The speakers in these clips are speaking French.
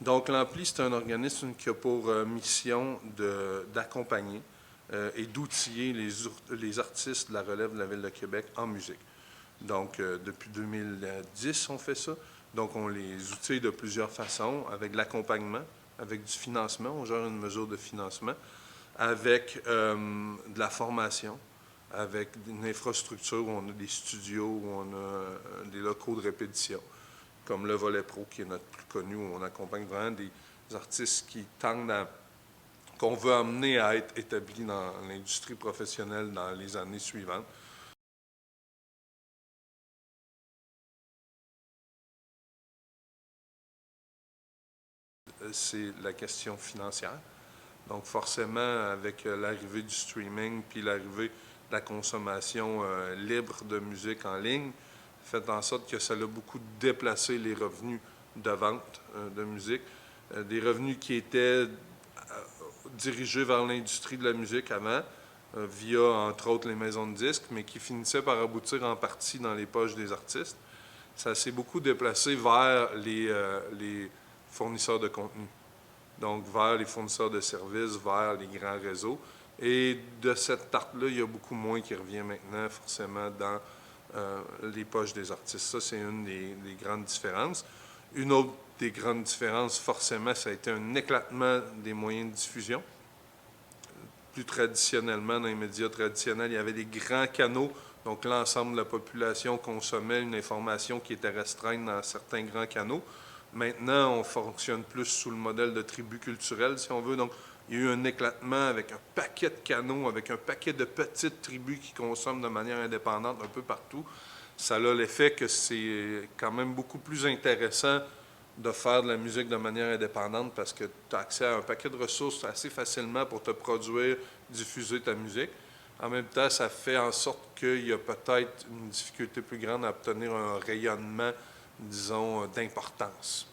Donc, l'Ampli, c'est un organisme qui a pour mission d'accompagner et d'outiller les artistes de la relève de la Ville de Québec en musique. Donc, depuis 2010, on fait ça. Donc, on les outille de plusieurs façons, avec l'accompagnement, avec du financement, on gère une mesure de financement, avec de la formation, avec une infrastructure où on a des studios, où on a des locaux de répétition, comme le Volet Pro, qui est notre plus connu, où on accompagne vraiment des artistes qui tendent à qu'on veut amener à être établis dans l'industrie professionnelle dans les années suivantes. C'est la question financière. Donc forcément, avec l'arrivée du streaming puis l'arrivée de la consommation libre de musique en ligne, fait en sorte que ça a beaucoup déplacé les revenus de vente de musique. Des revenus qui étaient dirigés vers l'industrie de la musique avant, via entre autres les maisons de disques, mais qui finissaient par aboutir en partie dans les poches des artistes. Ça s'est beaucoup déplacé vers les fournisseurs de contenu. Donc, vers les fournisseurs de services, vers les grands réseaux. Et de cette tarte-là, il y a beaucoup moins qui revient maintenant, forcément, dans les poches des artistes. Ça, c'est une des grandes différences. Une autre des grandes différences, forcément, ça a été un éclatement des moyens de diffusion. Plus traditionnellement, dans les médias traditionnels, il y avait des grands canaux. Donc, l'ensemble de la population consommait une information qui était restreinte dans certains grands canaux. Maintenant, on fonctionne plus sous le modèle de tribu culturelle, si on veut. Donc, il y a eu un éclatement avec un paquet de canaux, avec un paquet de petites tribus qui consomment de manière indépendante un peu partout. Ça a l'effet que c'est quand même beaucoup plus intéressant de faire de la musique de manière indépendante parce que tu as accès à un paquet de ressources assez facilement pour te produire, diffuser ta musique. En même temps, ça fait en sorte qu'il y a peut-être une difficulté plus grande à obtenir un rayonnement, disons, d'importance.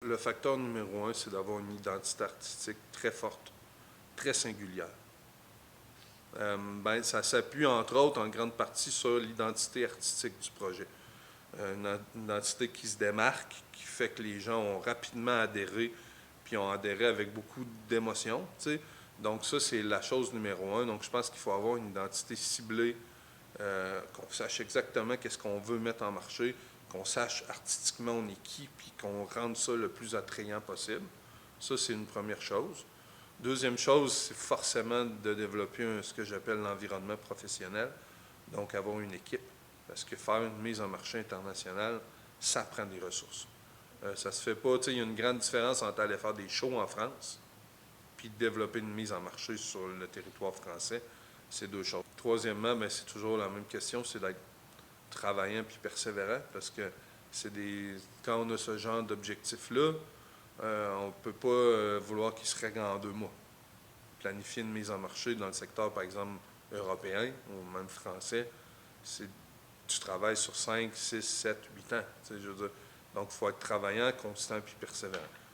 Le facteur numéro un, c'est d'avoir une identité artistique très forte, très singulière. Ça s'appuie, entre autres, en grande partie sur l'identité artistique du projet. Une identité qui se démarque, qui fait que les gens ont rapidement adhéré, puis ont adhéré avec beaucoup d'émotion. Donc ça, c'est la chose numéro un. Donc je pense qu'il faut avoir une identité ciblée, qu'on sache exactement qu'est-ce qu'on veut mettre en marché, qu'on sache artistiquement on est qui, puis qu'on rende ça le plus attrayant possible. Ça, c'est une première chose. Deuxième chose, c'est forcément de développer ce que j'appelle l'environnement professionnel, donc avoir une équipe. Parce que faire une mise en marché internationale, ça prend des ressources. Ça se fait pas, il y a une grande différence entre aller faire des shows en France puis développer une mise en marché sur le territoire français. C'est deux choses. Troisièmement, c'est toujours la même question, c'est d'être travaillant puis persévérant parce que quand on a ce genre d'objectif-là, on ne peut pas vouloir qu'il se règle en 2 mois. Planifier une mise en marché dans le secteur, par exemple, européen ou même français, tu travailles sur 5, 6, 7, 8 ans. Je veux dire. Donc, il faut être travaillant, constant puis persévérant.